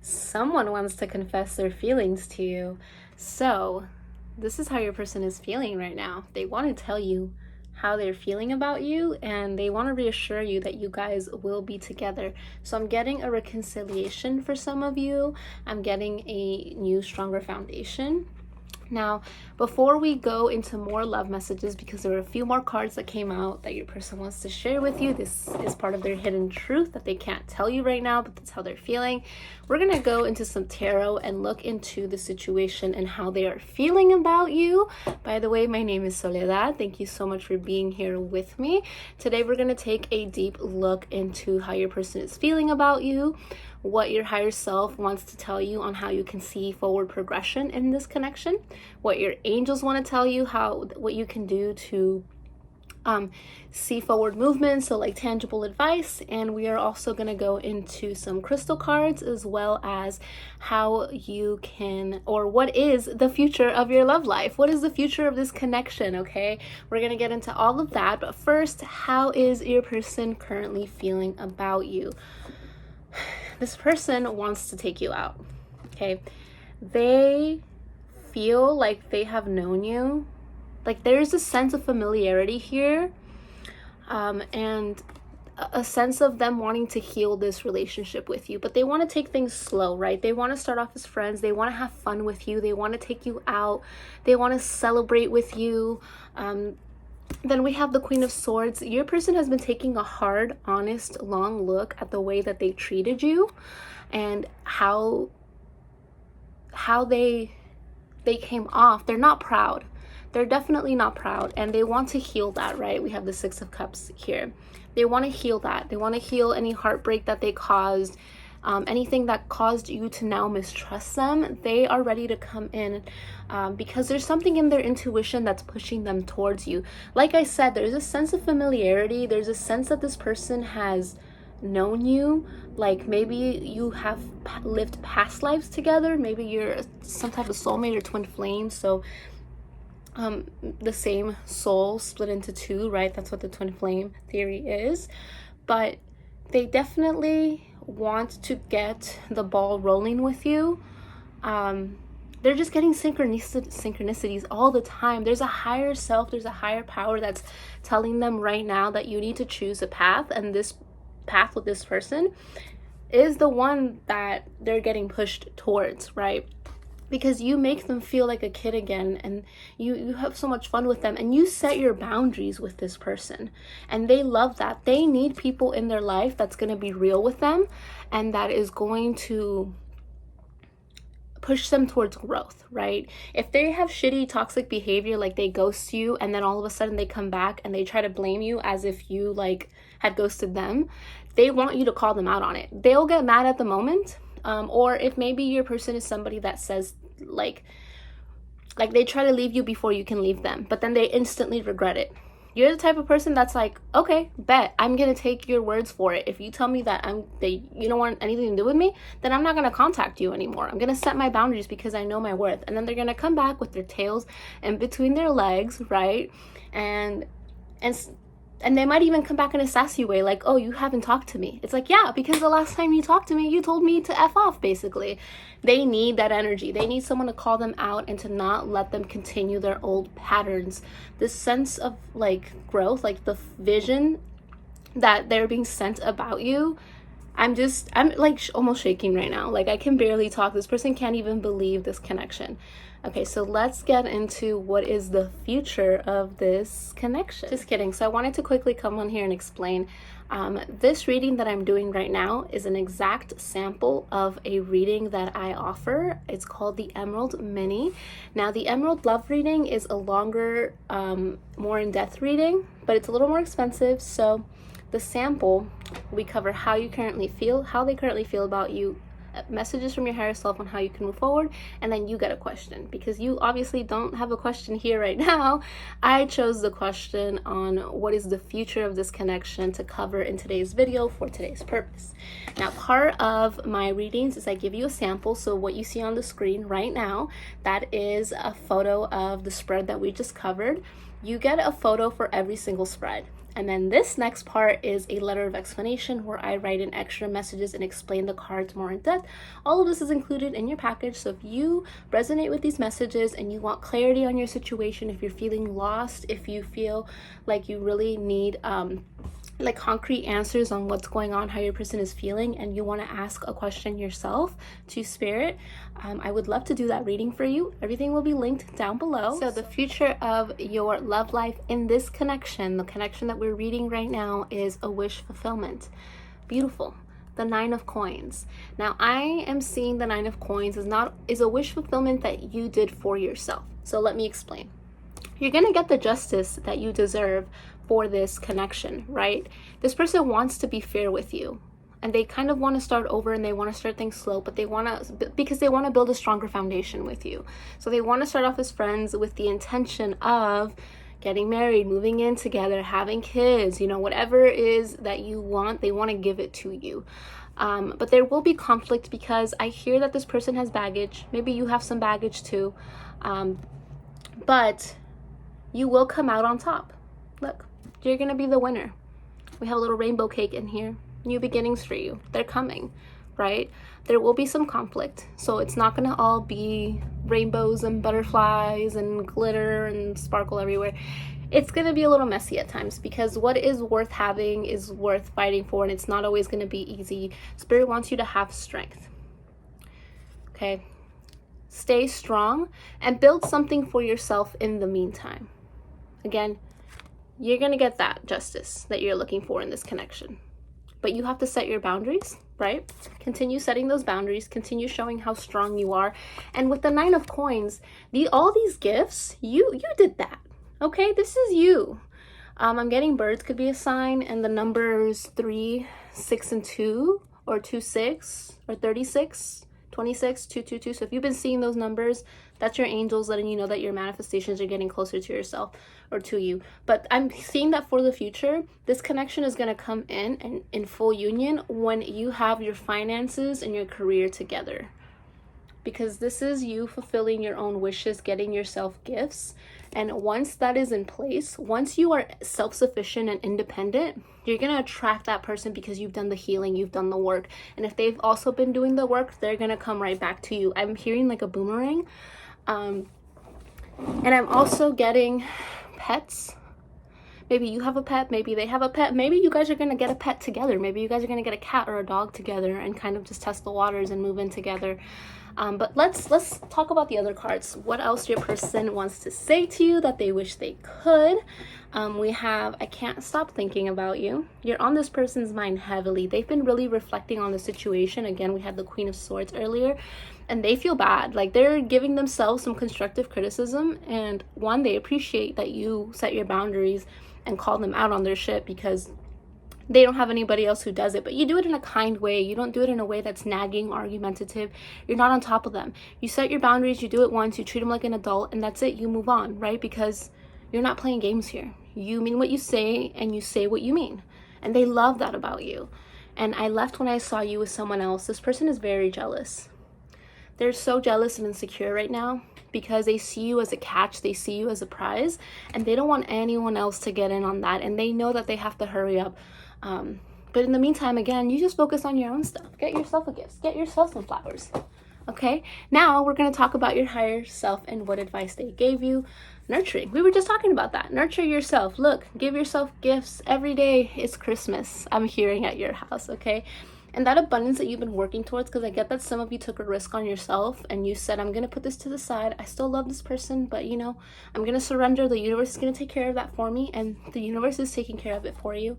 someone wants to confess their feelings to you. So, this is how your person is feeling right now. They want to tell you how they're feeling about you, and they want to reassure you that you guys will be together. So I'm getting a reconciliation for some of you. I'm getting a new, stronger foundation. Now, before we go into more love messages, because there were a few more cards that came out that your person wants to share with you, this is part of their hidden truth that they can't tell you right now, but that's how they're feeling. We're going to go into some tarot and look into the situation and how they are feeling about you. By the way, my name is Soledad. Thank you so much for being here with me. Today, we're going to take a deep look into how your person is feeling about you, what your higher self wants to tell you on how you can see forward progression in this connection, what your angels want to tell you, what you can do to see forward movement, so like tangible advice. And we are also going to go into some crystal cards, as well as how you can, or what is the future of your love life, what is the future of this connection. Okay, we're going to get into all of that, but first, how is your person currently feeling about you? This person wants to take you out. Okay, they feel like they have known you, like there's a sense of familiarity here, and a sense of them wanting to heal this relationship with you, but they want to take things slow, right? They want to start off as friends, they want to have fun with you, they want to take you out, they want to celebrate with you. Then we have the Queen of Swords. Your person has been taking a hard, honest, long look at the way that they treated you and how they came off. They're not proud. They're definitely not proud, and they want to heal that, right? We have the Six of Cups here. They want to heal that. They want to heal any heartbreak that they caused, anything that caused you to now mistrust them. They are ready to come in because there's something in their intuition that's pushing them towards you. Like I said, there's a sense of familiarity. There's a sense that this person has known you, like maybe you have lived past lives together. Maybe you're some type of soulmate or twin flame. So the same soul split into two, right? That's what the twin flame theory is. But they definitely want to get the ball rolling with you. They're just getting synchronicities all the time. There's a higher self, there's a higher power that's telling them right now that you need to choose a path, and this path with this person is the one that they're getting pushed towards, right? Because you make them feel like a kid again, and you have so much fun with them, and you set your boundaries with this person, and they love that. They need people in their life that's going to be real with them, and that is going to push them towards growth, right? If they have shitty, toxic behavior, like they ghost you, and then all of a sudden they come back and they try to blame you as if you like had ghosted them, they want you to call them out on it. They'll get mad at the moment. Or if maybe your person is somebody that says like they try to leave you before you can leave them, but then they instantly regret it. You're the type of person that's like, okay, bet, I'm gonna take your words for it. If you tell me that you don't want anything to do with me, then I'm not gonna contact you anymore. I'm gonna set my boundaries because I know my worth. And then they're gonna come back with their tails in between their legs, right? And they might even come back in a sassy way, like, oh, you haven't talked to me. It's like, yeah, because the last time you talked to me, you told me to F off, basically. They need that energy. They need someone to call them out and to not let them continue their old patterns. This sense of, like, growth, like the vision that they're being sent about you. I'm like almost shaking right now. Like, I can barely talk. This person can't even believe this connection. Okay, so let's get into what is the future of this connection. Just kidding. So I wanted to quickly come on here and explain. This reading that I'm doing right now is an exact sample of a reading that I offer. It's called the Emerald Mini. Now, the Emerald Love reading is a longer, more in-depth reading, but it's a little more expensive. So the sample, we cover how you currently feel, how they currently feel about you, messages from your higher self on how you can move forward, and then you get a question. Because you obviously don't have a question here right now, I chose the question on what is the future of this connection to cover in today's video for today's purpose. Now, part of my readings is I give you a sample. So what you see on the screen right now, that is a photo of the spread that we just covered. You get a photo for every single spread. And then this next part is a letter of explanation where I write in extra messages and explain the cards more in depth. All of this is included in your package. So if you resonate with these messages and you want clarity on your situation, if you're feeling lost, if you feel like you really need like concrete answers on what's going on, how your person is feeling, and you want to ask a question yourself to spirit, I would love to do that reading for you. Everything will be linked down below. So the future of your love life in this connection, the connection that we're reading right now, is a wish fulfillment. Beautiful. The Nine of Coins. Now I am seeing the Nine of Coins is a wish fulfillment that you did for yourself. So let me explain. You're gonna get the justice that you deserve for this connection, right? This person wants to be fair with you, and they kind of want to start over, and they want to start things slow, but they want to, because they want to build a stronger foundation with you. So they want to start off as friends with the intention of getting married, moving in together, having kids, you know, whatever it is that you want, they want to give it to you. But there will be conflict because I hear that this person has baggage. Maybe you have some baggage too. But you will come out on top. Look, you're gonna be the winner. We have a little rainbow cake in here. New beginnings for you. They're coming, right? There will be some conflict. So it's not gonna all be rainbows and butterflies and glitter and sparkle everywhere. It's gonna be a little messy at times because what is worth having is worth fighting for, and it's not always gonna be easy. Spirit wants you to have strength. Okay? Stay strong and build something for yourself in the meantime. Again, you're going to get that justice that you're looking for in this connection. But you have to set your boundaries, right? Continue setting those boundaries. Continue showing how strong you are. And with the Nine of Coins, all these gifts, you did that. Okay? This is you. I'm getting birds could be a sign, and the numbers 3, 6, and 2, or 2, 6, or 36. 26, 222. So if you've been seeing those numbers, that's your angels letting you know that your manifestations are getting closer to yourself or to you. But I'm seeing that for the future, this connection is going to come in and in full union when you have your finances and your career together. Because this is you fulfilling your own wishes, getting yourself gifts. And once that is in place, once you are self-sufficient and independent, you're going to attract that person because you've done the healing, you've done the work. And if they've also been doing the work, they're going to come right back to you. I'm hearing like a boomerang. And I'm also getting pets. Maybe you have a pet, maybe they have a pet, maybe you guys are going to get a pet together. Maybe you guys are going to get a cat or a dog together and kind of just test the waters and move in together. But let's talk about the other cards. What else your person wants to say to you that they wish they could. We have, I can't stop thinking about you. You're on this person's mind heavily. They've been really reflecting on the situation. Again, we had the Queen of Swords earlier, and they feel bad. Like they're giving themselves some constructive criticism. And one, they appreciate that you set your boundaries and call them out on their shit because they don't have anybody else who does it. But you do it in a kind way. You don't do it in a way that's nagging, argumentative. You're not on top of them. You set your boundaries, you do it once, you treat them like an adult, and that's it. You move on, right? Because you're not playing games here. You mean what you say, and you say what you mean. And they love that about you. And I left when I saw you with someone else. This person is very jealous. They're so jealous and insecure right now because they see you as a catch, they see you as a prize, and they don't want anyone else to get in on that. And they know that they have to hurry up. But in the meantime, again, you just focus on your own stuff. Get yourself a gift. Get yourself some flowers. Okay? Now we're going to talk about your higher self and what advice they gave you. Nurturing. We were just talking about that. Nurture yourself. Look, give yourself gifts. Every day is Christmas. I'm hearing at your house, okay? And that abundance that you've been working towards, because I get that some of you took a risk on yourself and you said, I'm going to put this to the side. I still love this person, but you know, I'm going to surrender. The universe is going to take care of that for me, and the universe is taking care of it for you.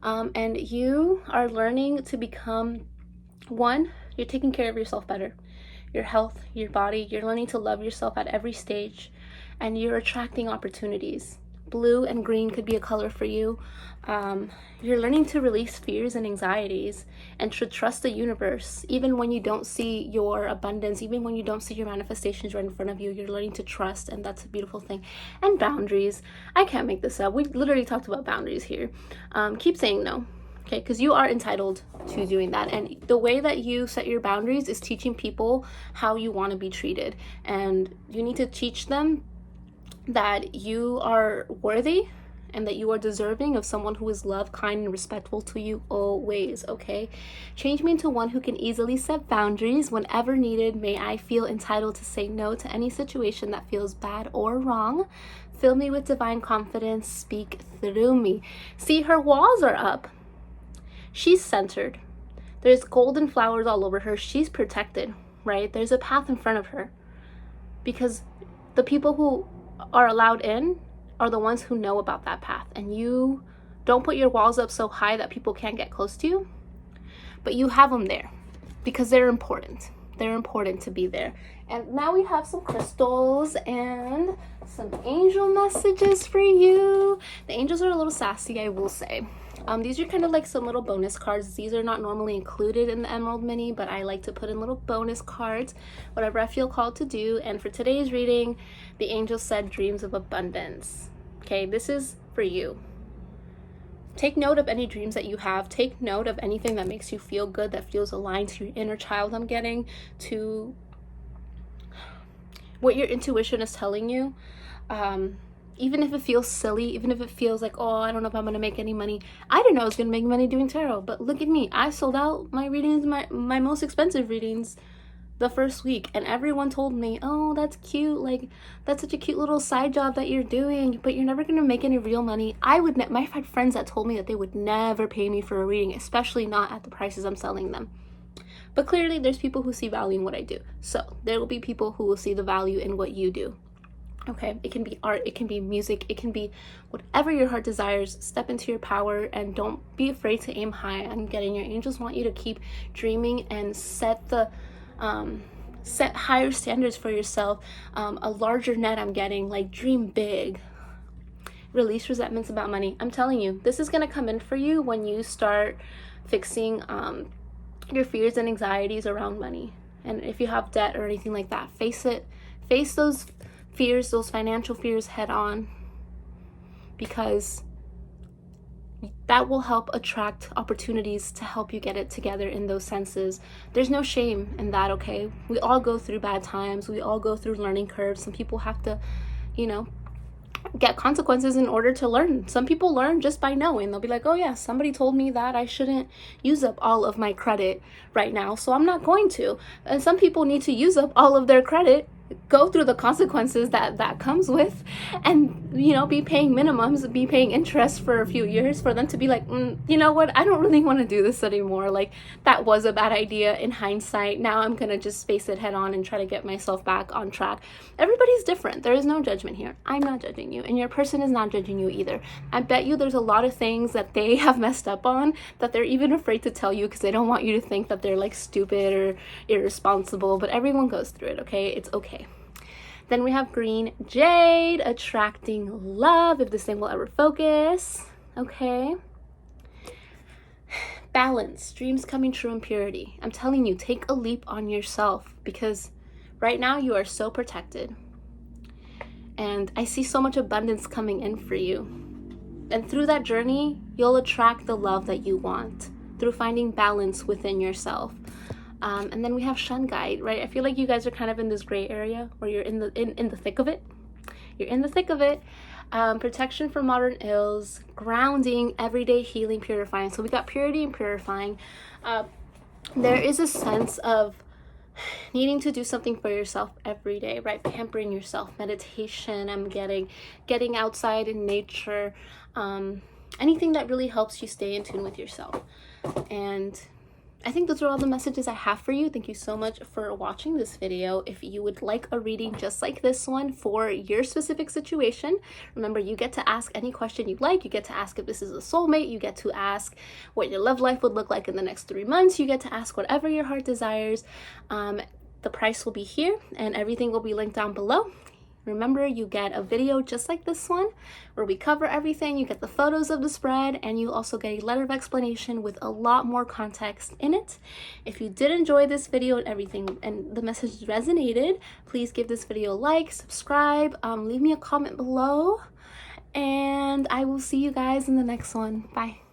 And you are learning to become, one, you're taking care of yourself better. Your health, your body, you're learning to love yourself at every stage, and you're attracting opportunities. Blue and green could be a color for you. You're learning to release fears and anxieties and to trust the universe. Even when you don't see your abundance, even when you don't see your manifestations right in front of you, you're learning to trust, and that's a beautiful thing. And boundaries. I can't make this up. We literally talked about boundaries here. Keep saying no. Okay, because you are entitled to doing that. And the way that you set your boundaries is teaching people how you want to be treated. And you need to teach them that you are worthy, and that you are deserving of someone who is loved, kind, and respectful to you always, okay? Change me into one who can easily set boundaries whenever needed. May I feel entitled to say no to any situation that feels bad or wrong. Fill me with divine confidence. Speak through me. See, her walls are up. She's centered. There's golden flowers all over her. She's protected, right? There's a path in front of her. Because the people who are allowed in are the ones who know about that path. And you don't put your walls up so high that people can't get close to you. But you have them there because they're important. They're important to be there. And now we have some crystals and some angel messages for you. The angels are a little sassy, I will say. These are kind of like some little bonus cards. These are not normally included in the Emerald Mini, but I like to put in little bonus cards, whatever I feel called to do. And for today's reading, the angel said dreams of abundance. Okay, this is for you. Take note of any dreams that you have. Take note of anything that makes you feel good, that feels aligned to your inner child. I'm getting to what your intuition is telling you. Even if it feels silly, even if it feels like, oh, I don't know if I'm going to make any money. I didn't know I was going to make money doing tarot, but look at me. I sold out my readings, my most expensive readings the first week, and everyone told me, oh, that's cute. Like, that's such a cute little side job that you're doing, but you're never going to make any real money. I had friends that told me that they would never pay me for a reading, especially not at the prices I'm selling them. But clearly there's people who see value in what I do. So there will be people who will see the value in what you do. Okay, it can be art, it can be music, it can be whatever your heart desires. Step into your power and don't be afraid to aim high. I'm getting your angels want you to keep dreaming and set higher standards for yourself. A larger net, I'm getting, like, dream big. Release resentments about money. I'm telling you, this is going to come in for you when you start fixing your fears and anxieties around money. And if you have debt or anything like that, face it. Face those fears, those financial fears head on, because that will help attract opportunities to help you get it together in those senses. There's no shame in that, okay? We all go through bad times. We all go through learning curves. Some people have to, get consequences in order to learn. Some people learn just by knowing. They'll be like, oh yeah, somebody told me that I shouldn't use up all of my credit right now, so I'm not going to. And some people need to use up all of their credit, go through the consequences that comes with, and be paying minimums, be paying interest for a few years for them to be like, you know what, I don't really want to do this anymore. Like, that was a bad idea in hindsight. Now I'm gonna just face it head on and try to get myself back on track. Everybody's different. There is no judgment here. I'm not judging you, and your person is not judging you either. I bet you there's a lot of things that they have messed up on that they're even afraid to tell you because they don't want you to think that they're like stupid or irresponsible. But everyone goes through it, okay? It's okay. Then we have green jade, attracting love, if this thing will ever focus. Okay. Balance, dreams coming true in purity. I'm telling you, take a leap on yourself, because right now you are so protected. And I see so much abundance coming in for you. And through that journey, you'll attract the love that you want through finding balance within yourself. And then we have Sun Guide, right? I feel like you guys are kind of in this gray area where you're in the thick of it. You're in the thick of it. Protection from modern ills, grounding, everyday healing, purifying. So we got purity and purifying. There is a sense of needing to do something for yourself every day, right? Pampering yourself, meditation. I'm getting outside in nature. Anything that really helps you stay in tune with yourself. And I think those are all the messages I have for you. Thank you so much for watching this video. If you would like a reading just like this one for your specific situation, remember, you get to ask any question you like. You get to ask if this is a soulmate. You get to ask what your love life would look like in the next 3 months. You get to ask whatever your heart desires. The price will be here and everything will be linked down below. Remember, you get a video just like this one where we cover everything. You get the photos of the spread, and you also get a letter of explanation with a lot more context in it. If you did enjoy this video and everything and the message resonated, please give this video a like, subscribe, leave me a comment below, and I will see you guys in the next one. Bye.